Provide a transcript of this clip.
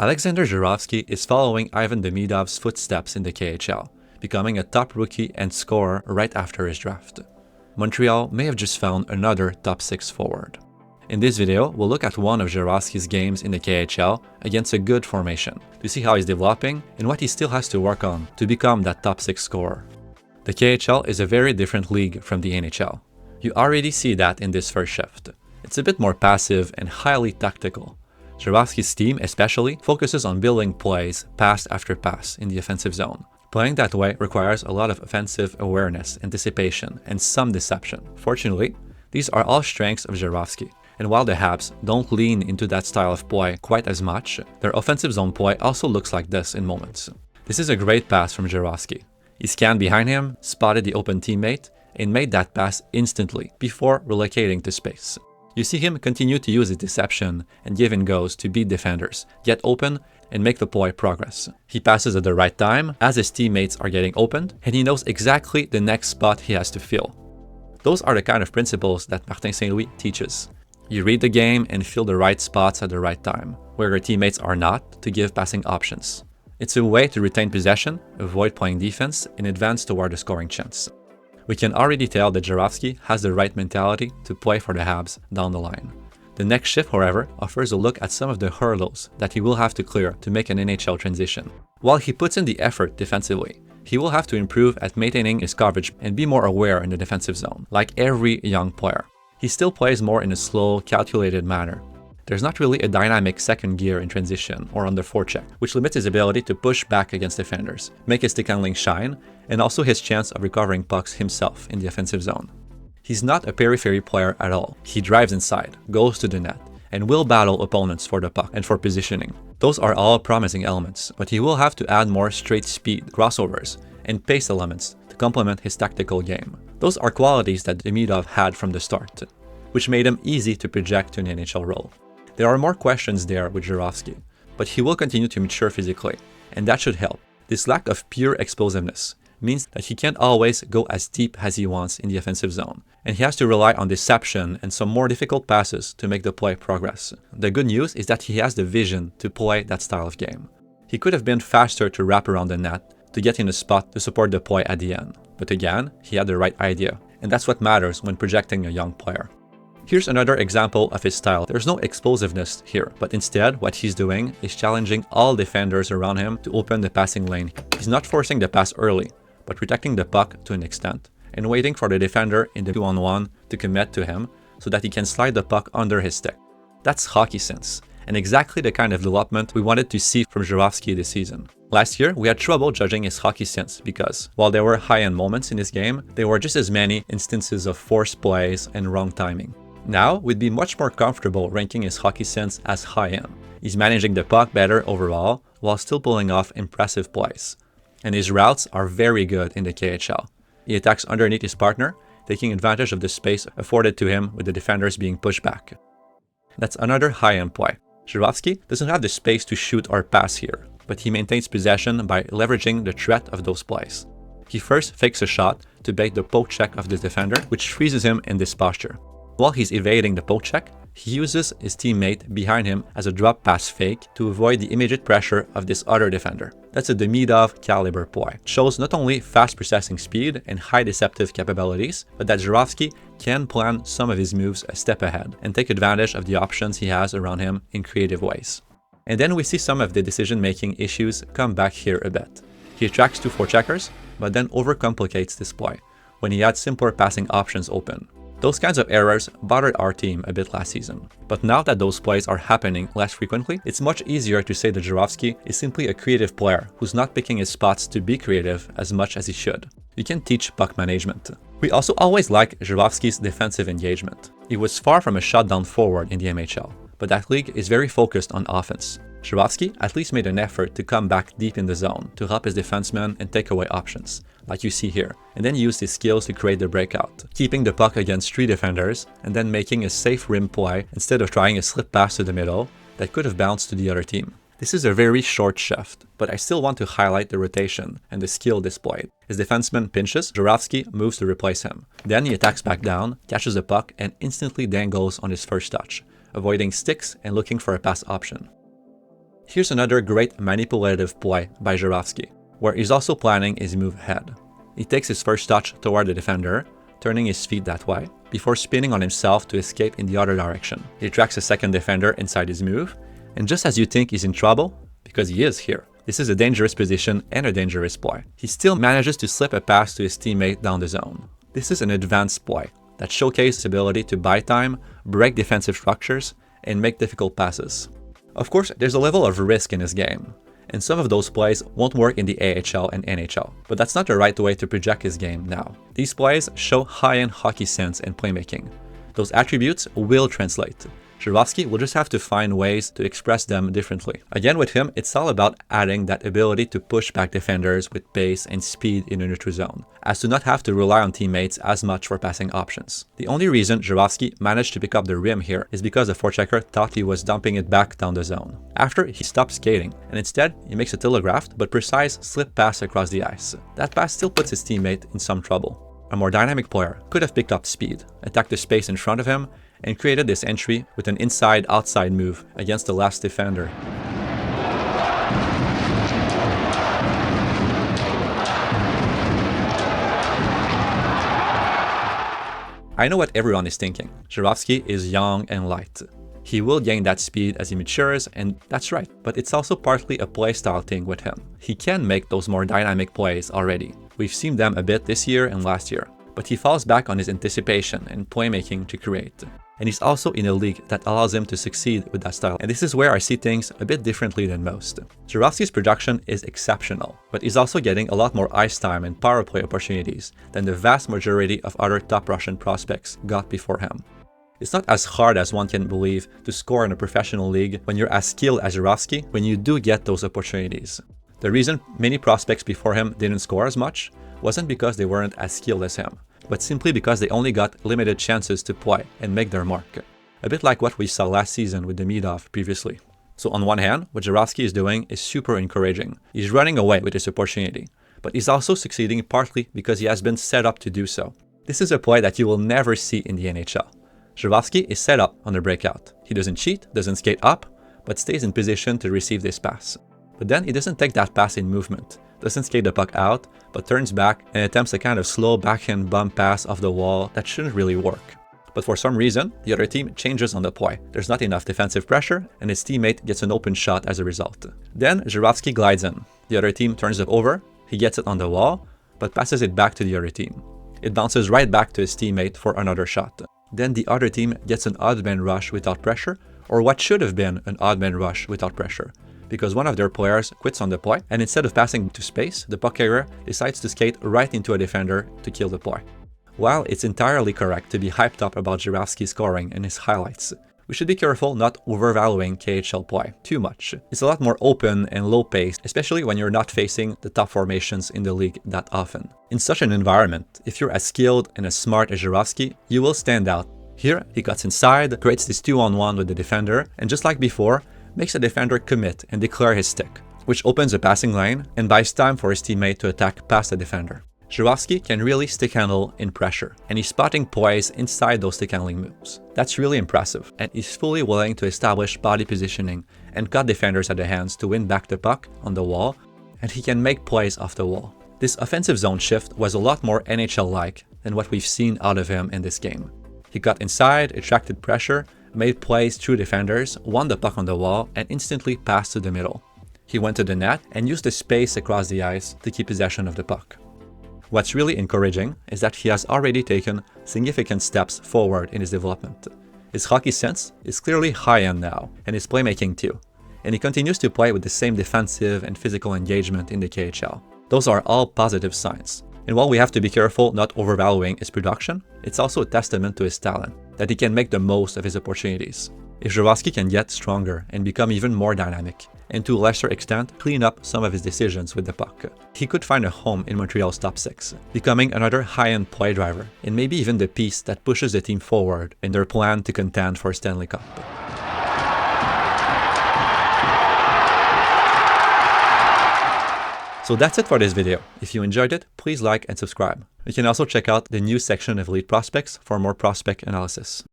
Alexander Zharovsky is following Ivan Demidov's footsteps in the KHL, becoming a top rookie and scorer right after his draft. Montreal may have just found another top 6 forward. In this video, we'll look at one of Gerovski's games in the KHL against a good formation to see how he's developing and what he still has to work on to become that top 6 scorer. The KHL is a very different league from the NHL. You already see that in this first shift. It's a bit more passive and highly tactical. Gerovski's team especially focuses on building plays pass after pass in the offensive zone. Playing that way requires a lot of offensive awareness, anticipation, and some deception. Fortunately, these are all strengths of Gerovski. And while the Habs don't lean into that style of play quite as much, their offensive zone play also looks like this in moments. This is a great pass from Gerovski. He scanned behind him, spotted the open teammate, and made that pass instantly before relocating to space. You see him continue to use his deception and give and goes to beat defenders, get open, and make the play progress. He passes at the right time as his teammates are getting opened, and he knows exactly the next spot he has to fill. Those are the kind of principles that Martin St. Louis teaches. You read the game and fill the right spots at the right time, where your teammates are not, to give passing options. It's a way to retain possession, avoid playing defense, and advance toward a scoring chance. We can already tell that Gerovski has the right mentality to play for the Habs down the line. The next shift, however, offers a look at some of the hurdles that he will have to clear to make an NHL transition. While he puts in the effort defensively, he will have to improve at maintaining his coverage and be more aware in the defensive zone, like every young player. He still plays more in a slow, calculated manner. There's not really a dynamic second gear in transition or on the forecheck, which limits his ability to push back against defenders, make his stick handling shine, and also his chance of recovering pucks himself in the offensive zone. He's not a periphery player at all. He drives inside, goes to the net, and will battle opponents for the puck and for positioning. Those are all promising elements, but he will have to add more straight speed, crossovers, and pace elements to complement his tactical game. Those are qualities that Demidov had from the start, which made him easy to project to an NHL role. There are more questions there with Gerovski, but he will continue to mature physically, and that should help. This lack of pure explosiveness means that he can't always go as deep as he wants in the offensive zone, and he has to rely on deception and some more difficult passes to make the play progress. The good news is that he has the vision to play that style of game. He could have been faster to wrap around the net to get in a spot to support the play at the end, but again, he had the right idea, and that's what matters when projecting a young player. Here's another example of his style. There's no explosiveness here, but instead what he's doing is challenging all defenders around him to open the passing lane. He's not forcing the pass early, but protecting the puck to an extent, and waiting for the defender in the 2-on-1 to commit to him so that he can slide the puck under his stick. That's hockey sense, and exactly the kind of development we wanted to see from Gerovski this season. Last year, we had trouble judging his hockey sense because, while there were high-end moments in his game, there were just as many instances of forced plays and wrong timing. Now, we'd be much more comfortable ranking his hockey sense as high-end. He's managing the puck better overall, while still pulling off impressive plays. And his routes are very good in the KHL. He attacks underneath his partner, taking advantage of the space afforded to him with the defenders being pushed back. That's another high-end play. Gerovski doesn't have the space to shoot or pass here, but he maintains possession by leveraging the threat of those plays. He first fakes a shot to bait the poke check of the defender, which freezes him in this posture. While he's evading the poke check, he uses his teammate behind him as a drop pass fake to avoid the immediate pressure of this other defender. That's a Demidov caliber play. It shows not only fast processing speed and high deceptive capabilities, but that Gerovski can plan some of his moves a step ahead and take advantage of the options he has around him in creative ways. And then we see some of the decision-making issues come back here a bit. He attracts 2 forecheckers, but then overcomplicates this play when he had simpler passing options open. Those kinds of errors bothered our team a bit last season. But now that those plays are happening less frequently, it's much easier to say that Gerovski is simply a creative player who's not picking his spots to be creative as much as he should. You can teach puck management. We also always like Gerovski's defensive engagement. He was far from a shutdown forward in the MHL, but that league is very focused on offense. Gerovski at least made an effort to come back deep in the zone to help his defensemen and take away options, like you see here, and then used his skills to create the breakout, keeping the puck against 3 defenders and then making a safe rim play instead of trying a slip pass to the middle that could have bounced to the other team. This is a very short shift, but I still want to highlight the rotation and the skill displayed. His defenseman pinches, Zharovsky moves to replace him. Then he attacks back down, catches the puck, and instantly dangles on his first touch, avoiding sticks and looking for a pass option. Here's another great manipulative play by Gerovski, where he's also planning his move ahead. He takes his first touch toward the defender, turning his feet that way, before spinning on himself to escape in the other direction. He tracks a second defender inside his move, and just as you think he's in trouble, because he is here, this is a dangerous position and a dangerous play, he still manages to slip a pass to his teammate down the zone. This is an advanced play that showcases his ability to buy time, break defensive structures, and make difficult passes. Of course, there's a level of risk in this game, and some of those plays won't work in the AHL and NHL, but that's not the right way to project his game now. These plays show high-end hockey sense and playmaking. Those attributes will translate. Zharovsky will just have to find ways to express them differently. Again, with him, it's all about adding that ability to push back defenders with pace and speed in a neutral zone, as to not have to rely on teammates as much for passing options. The only reason Zharovsky managed to pick up the rim here is because the forechecker thought he was dumping it back down the zone. After, he stopped skating, and instead, he makes a telegraphed but precise slip pass across the ice. That pass still puts his teammate in some trouble. A more dynamic player could have picked up speed, attacked the space in front of him, and created this entry with an inside-outside move against the last defender. I know what everyone is thinking. Zharovsky is young and light. He will gain that speed as he matures, and that's right, but it's also partly a playstyle thing with him. He can make those more dynamic plays already. We've seen them a bit this year and last year, but he falls back on his anticipation and playmaking to create. And he's also in a league that allows him to succeed with that style. And this is where I see things a bit differently than most. Zharovsky's production is exceptional, but he's also getting a lot more ice time and power play opportunities than the vast majority of other top Russian prospects got before him. It's not as hard as one can believe to score in a professional league when you're as skilled as Zharovsky when you do get those opportunities. The reason many prospects before him didn't score as much wasn't because they weren't as skilled as him, but simply because they only got limited chances to play and make their mark. A bit like what we saw last season with Demidov previously. So on one hand, what Gerovski is doing is super encouraging. He's running away with this opportunity, but he's also succeeding partly because he has been set up to do so. This is a play that you will never see in the NHL. Gerovski is set up on the breakout. He doesn't cheat, doesn't skate up, but stays in position to receive this pass. But then he doesn't take that pass in movement, doesn't skate the puck out, but turns back and attempts a kind of slow backhand bump pass off the wall that shouldn't really work. But for some reason, the other team changes on the play. There's not enough defensive pressure, and his teammate gets an open shot as a result. Then Zharovsky glides in. The other team turns it over, he gets it on the wall, but passes it back to the other team. It bounces right back to his teammate for another shot. Then the other team gets an odd man rush without pressure, or what should have been an odd man rush without pressure, because one of their players quits on the play, and instead of passing to space, the puck carrier decides to skate right into a defender to kill the play. While it's entirely correct to be hyped up about Zharovsky's scoring and his highlights, we should be careful not overvaluing KHL play too much. It's a lot more open and low-paced, especially when you're not facing the top formations in the league that often. In such an environment, if you're as skilled and as smart as Zharovsky, you will stand out. Here, he cuts inside, creates this 2-on-1 with the defender, and just like before, makes the defender commit and declare his stick, which opens a passing lane and buys time for his teammate to attack past the defender. Zharovsky can really stick handle in pressure, and he's spotting plays inside those stick handling moves. That's really impressive, and he's fully willing to establish body positioning and cut defenders at the hands to win back the puck on the wall, and he can make plays off the wall. This offensive zone shift was a lot more NHL-like than what we've seen out of him in this game. He got inside, attracted pressure, made plays through defenders, won the puck on the wall, and instantly passed to the middle. He went to the net and used the space across the ice to keep possession of the puck. What's really encouraging is that he has already taken significant steps forward in his development. His hockey sense is clearly high-end now, and his playmaking too, and he continues to play with the same defensive and physical engagement in the KHL. Those are all positive signs. And while we have to be careful not overvaluing his production, it's also a testament to his talent, that he can make the most of his opportunities. If Zharovsky can get stronger and become even more dynamic, and to a lesser extent clean up some of his decisions with the puck, he could find a home in Montreal's top 6, becoming another high-end play driver, and maybe even the piece that pushes the team forward in their plan to contend for a Stanley Cup. So that's it for this video. If you enjoyed it, please like and subscribe. You can also check out the news section of Elite Prospects for more prospect analysis.